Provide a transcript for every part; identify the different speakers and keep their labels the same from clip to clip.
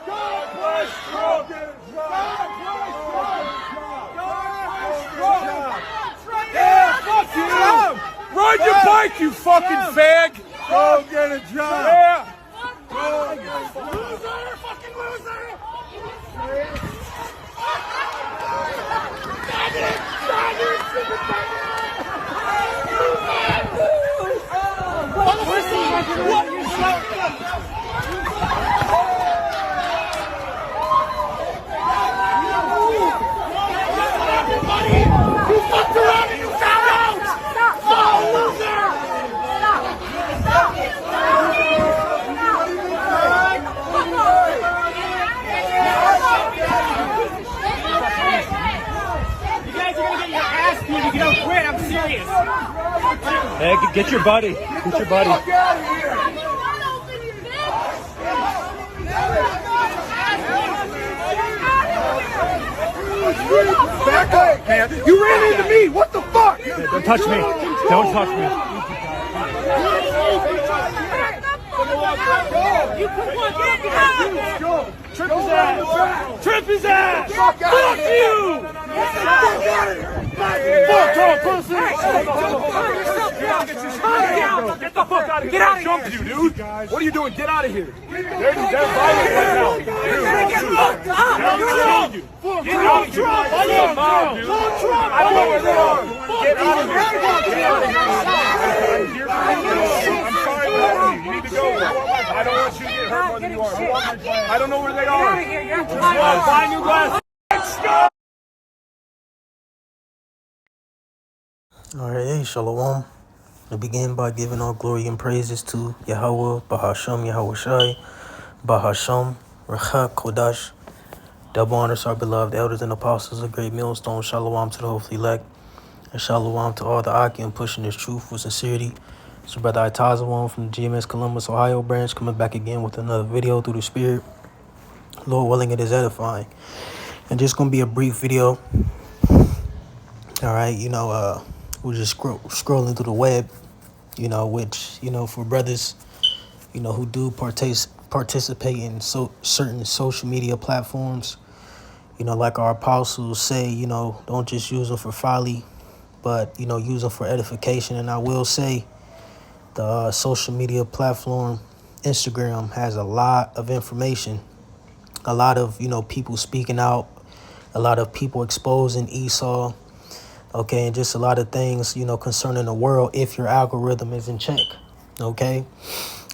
Speaker 1: God bless Trump. God bless Trump. God bless Trump. Yeah, fuck you. Ride your bike, you fucking fag. Go get a job. Yeah. Go get a job. Loser, fucking loser. You fucked around and you found out! Oh, loser!
Speaker 2: You guys are gonna get your ass beat if you don't quit, I'm serious.
Speaker 3: Hey, get your buddy. Get your buddy.
Speaker 1: Back up, man. You ran into me. What the fuck?
Speaker 3: Hey, don't touch me. Don't touch me.
Speaker 1: Trip his ass.
Speaker 3: Trip his ass.
Speaker 1: Fuck
Speaker 3: you.
Speaker 1: Fuck Trump, pussy.
Speaker 3: Get the fuck out of here.
Speaker 1: Get out of here. You, dude. What are you doing? Get out of here. They're violent right now. Dude,
Speaker 3: Get out of here.
Speaker 1: I don't know where they are. Get out of here. Get out of here. I'm sorry, you need to go. I don't want you to get hurt more than you are. I don't know where they are. Buy new glasses. Let's go.
Speaker 4: Alright, hey, Shalom. I begin by giving all glory and praises to Yahweh, Bahasham, Yahweh Shai, Bahasham, Rachak, Kodash. Double honors to our beloved elders and apostles of great millstone. Shalom to the hopefully elect. And shalom to all the Akim pushing this truth with sincerity. So brother Itazawan from the GMS Columbus, Ohio branch, coming back again with another video through the Spirit. Lord willing, it is edifying. And just going to be a brief video. Alright, we're just scrolling through the web, which, for brothers, who do participate in certain social media platforms, like our apostles say, don't just use them for folly, but, use them for edification. And I will say the social media platform, Instagram, has a lot of information, a lot of, people speaking out, a lot of people exposing Esau. Okay, and just a lot of things, concerning the world if your algorithm is in check. Okay,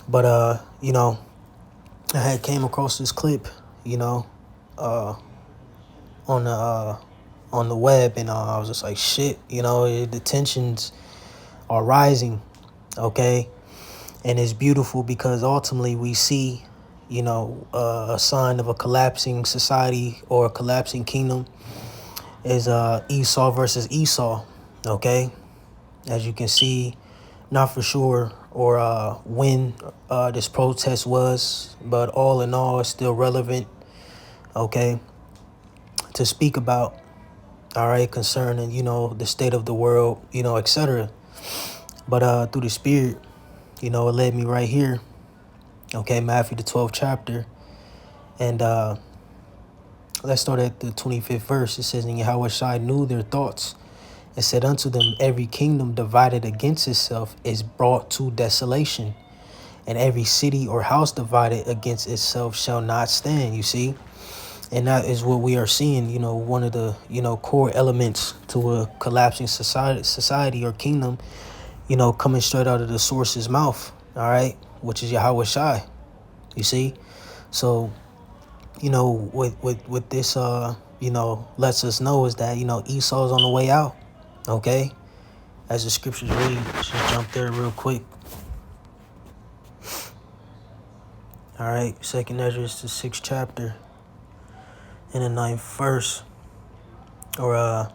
Speaker 4: but I had came across this clip, on the web, and I was just like, shit, the tensions are rising. Okay, and it's beautiful because ultimately we see, a sign of a collapsing society or a collapsing kingdom. Is Esau versus Esau, okay? As you can see, not for sure or when this protest was, but all in all, it's still relevant, okay, to speak about, all right, concerning, the state of the world, etc. But through the Spirit, it led me right here, okay, Matthew the 12th chapter, and let's start at the 25th verse. It says, and Yahweh Shai knew their thoughts and said unto them, every kingdom divided against itself is brought to desolation, and every city or house divided against itself shall not stand. You see? And that is what we are seeing, one of the, core elements to a collapsing society or kingdom, coming straight out of the source's mouth, all right, which is Yahweh Shai. You see? So, with this, lets us know is that, Esau's on the way out, okay? As the scriptures read, just jump there real quick. All right, 2nd Ezra, the 6th chapter, in the 9th verse. Or,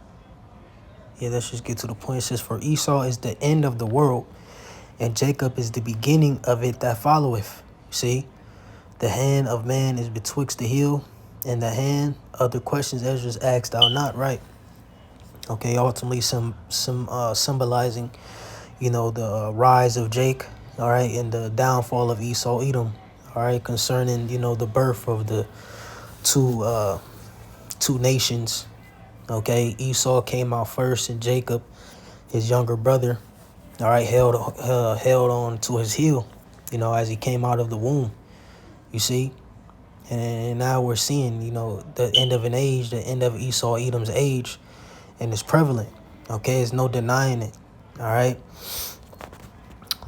Speaker 4: let's just get to the point. It says, for Esau is the end of the world, and Jacob is the beginning of it that followeth. See? The hand of man is betwixt the heel and the hand. Other questions Ezra's asked thou not, right? Okay, ultimately symbolizing, the rise of Jake, all right, and the downfall of Esau, Edom, all right, concerning, you know, the birth of the two nations. Okay, Esau came out first, and Jacob, his younger brother, all right, held on to his heel, you know, as he came out of the womb. You see, and now we're seeing, you know, the end of an age, the end of Esau Edom's age, and it's prevalent. Okay, there's no denying it. All right,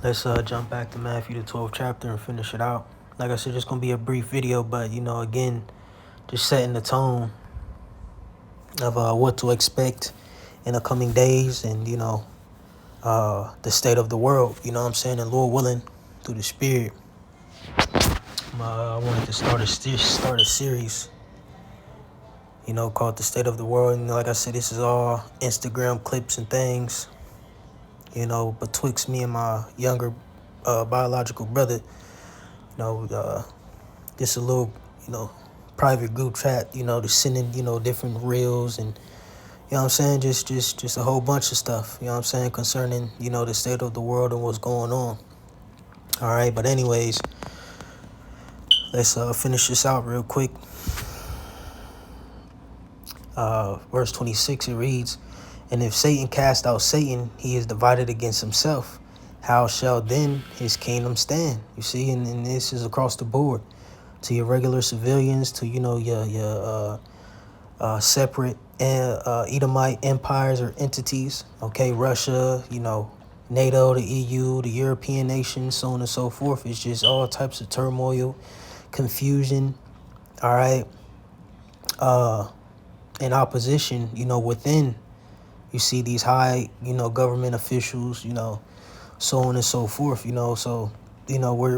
Speaker 4: let's jump back to Matthew the 12th chapter and finish it out. Like I said, it's gonna be a brief video, but you know, again, just setting the tone of what to expect in the coming days, and you know, the state of the world. You know what I'm saying? And Lord willing, through the Spirit, I wanted to start a series, you know, called The State of the World. And like I said, this is all Instagram clips and things, you know, betwixt me and my younger biological brother. You know, just a little, you know, private group chat, you know, to sending, you know, different reels and, you know what I'm saying, just a whole bunch of stuff, you know what I'm saying, concerning, you know, the state of the world and what's going on. All right, but anyways, let's finish this out real quick. Verse 26, it reads, "And if Satan cast out Satan, he is divided against himself. How shall then his kingdom stand?" You see, and this is across the board, to your regular civilians, to, you know, your separate Edomite empires or entities. Okay, Russia, you know, NATO, the EU, the European nations, so on and so forth. It's just all types of turmoil, confusion. All right. And opposition, you know, within. You see these high, you know, government officials, you know, so on and so forth, you know. So, you know, we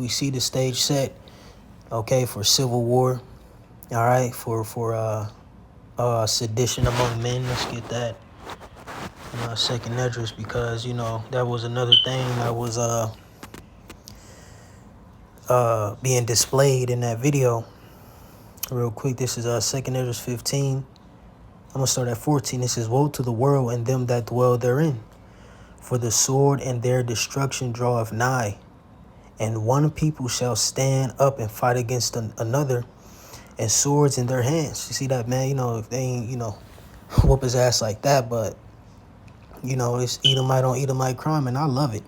Speaker 4: see the stage set, okay, for civil war, all right, for sedition among men. Let's get that in our second address, because, you know, that was another thing that was being displayed in that video. Real quick, this is second address 15. I'm going to start at 14. It says, "Woe to the world and them that dwell therein, for the sword and their destruction draweth nigh. And one people shall stand up and fight against another, and swords in their hands." You see that, man? You know, if they ain't, you know, whoop his ass like that, but, you know, it's Edomite on Edomite crime, and I love it.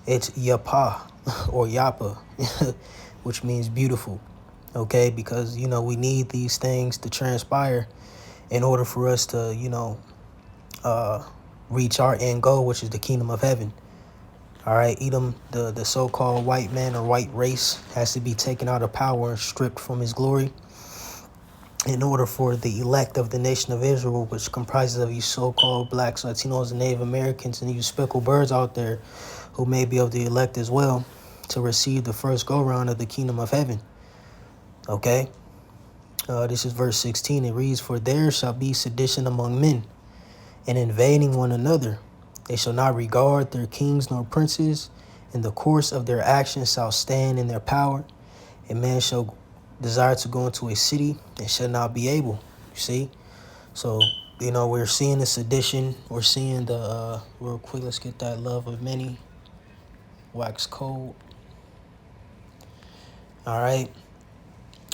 Speaker 4: It's Yapa, or Yapa, which means beautiful, okay? Because, you know, we need these things to transpire in order for us to, you know, reach our end goal, which is the kingdom of heaven. All right, Edom, the so-called white man or white race, has to be taken out of power and stripped from his glory in order for the elect of the nation of Israel, which comprises of you so-called blacks, Latinos, and Native Americans, and you speckled birds out there who may be of the elect as well, to receive the first go-round of the kingdom of heaven. Okay? This is verse 16. It reads, "For there shall be sedition among men, and invading one another. They shall not regard their kings nor princes. In the course of their actions shall stand in their power. A man shall desire to go into a city and shall not be able." You see? So, you know, we're seeing the sedition. We're seeing the, real quick, let's get that love of many. Wax cold. All right.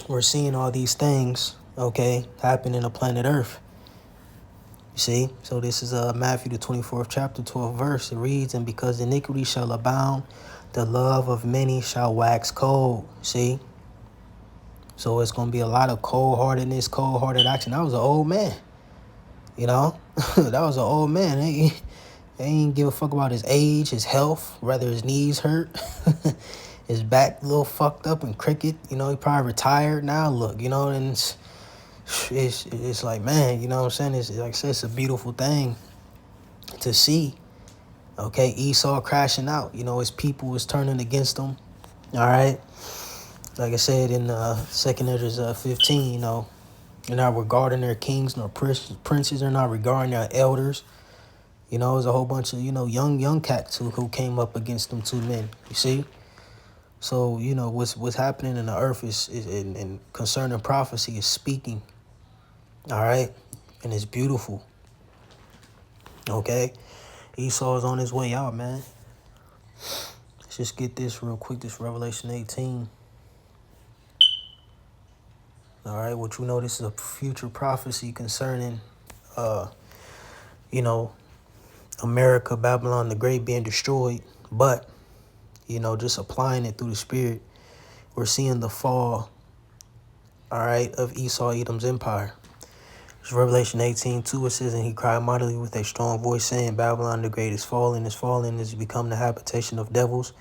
Speaker 4: We're seeing all these things, okay, happen in the planet Earth. You see? So this is Matthew the 24th chapter, 12th verse. It reads, "And because iniquity shall abound, the love of many shall wax cold." See? So it's going to be a lot of cold-heartedness, cold-hearted action. That was an old man, you know? That was an old man. They ain't give a fuck about his age, his health, whether his knees hurt. His back a little fucked up and crooked. You know, he probably retired now. Look, you know, and it's like, man, you know what I'm saying? It's, like I said, it's a beautiful thing to see. Okay, Esau crashing out. You know, his people was turning against him. All right. Like I said in second Esdras 15, you know, they're not regarding their kings nor princes. They're not regarding their elders. You know, there's a whole bunch of, you know, young cats who came up against them two men. You see? So, you know, what's happening in the earth is and concerning prophecy is speaking. All right? And it's beautiful. Okay? Esau is on his way out, man. It's just get this real quick. This Revelation 18. All right, what you know, this is a future prophecy concerning, you know, America, Babylon the Great being destroyed. But, you know, just applying it through the Spirit, we're seeing the fall, all right, of Esau, Edom's empire. It's Revelation 18:2. It says, and he cried mightily with a strong voice, saying, Babylon the Great is fallen, is become the habitation of devils,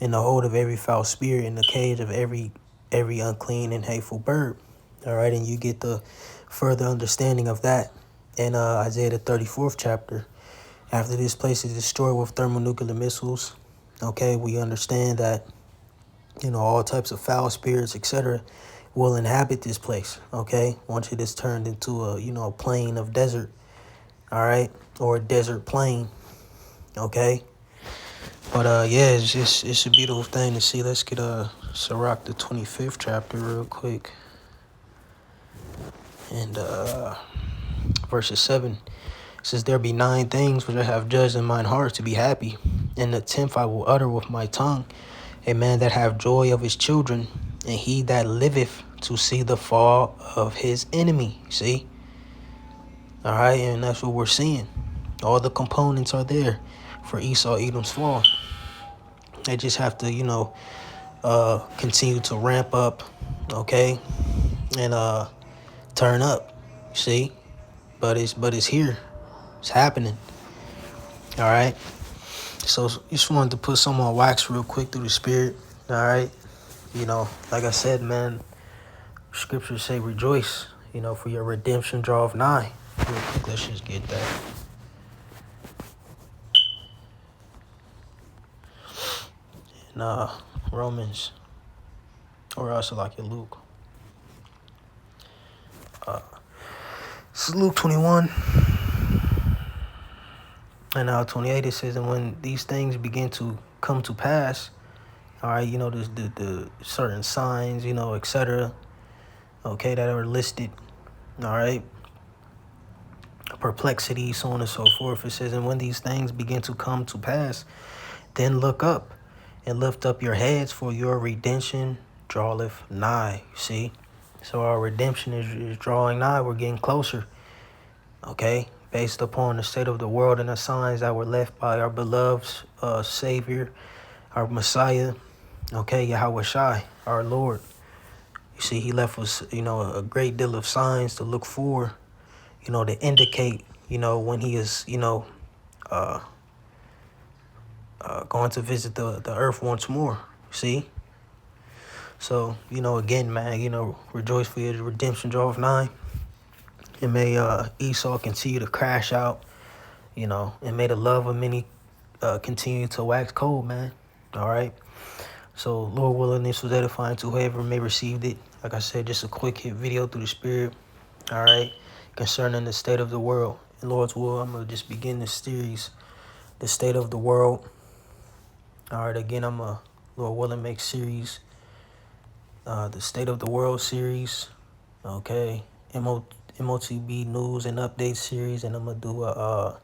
Speaker 4: and the hold of every foul spirit, and the cage of every unclean and hateful bird. All right, and you get the further understanding of that in Isaiah the 34th chapter. After this place is destroyed with thermonuclear missiles, okay, we understand that, you know, all types of foul spirits, etc., will inhabit this place, okay? Once it is turned into a, you know, a plain of desert, all right, or a desert plain, okay? But yeah, it's a beautiful thing to see. Let's get Sirach the 25th chapter real quick. And verses 7 says, there be 9 things which I have judged in mine heart to be happy, and the 10th I will utter with my tongue, a man that have joy of his children, and he that liveth to see the fall of his enemy. See? All right, and that's what we're seeing. All the components are there for Esau Edom's fall. They just have to, you know, continue to ramp up, okay, and turn up. See? But it's here. It's happening. All right. So just wanted to put some on wax real quick through the Spirit. All right. You know, like I said, man, scriptures say rejoice, you know, for your redemption draweth nigh. Real quick, let's just get that. And Romans, or also like your Luke. This is Luke 21. And 28, it says, and when these things begin to come to pass, all right, you know, the certain signs, you know, etc., okay, that are listed, all right, perplexity, so on and so forth. It says, and when these things begin to come to pass, then look up and lift up your heads, for your redemption draweth nigh. See? So our redemption is drawing nigh. We're getting closer, okay, based upon the state of the world and the signs that were left by our beloved Savior, our Messiah, okay, Yahweh Shai, our Lord. You see, he left us, you know, a great deal of signs to look for, you know, to indicate, you know, when he is, you know, going to visit the earth once more. See? So, you know, again, man, you know, rejoice for your redemption draweth nigh. And may Esau continue to crash out, you know, and may the love of many continue to wax cold, man. All right. So, Lord willing, this was edifying to whoever may receive it. Like I said, just a quick hit video through the Spirit. All right. Concerning the state of the world. In Lord's will, I'm going to just begin this series, the state of the world. All right. Again, I'm a Lord willing make series, the state of the world series. Okay. MOTB news and update series, and I'm gonna do a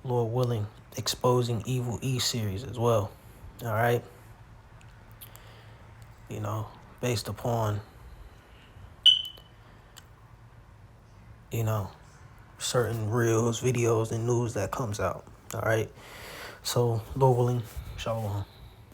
Speaker 4: Lord willing exposing evil E series as well. All right, you know, based upon, you know, certain reels, videos, and news that comes out. All right, so Lord willing, shalom.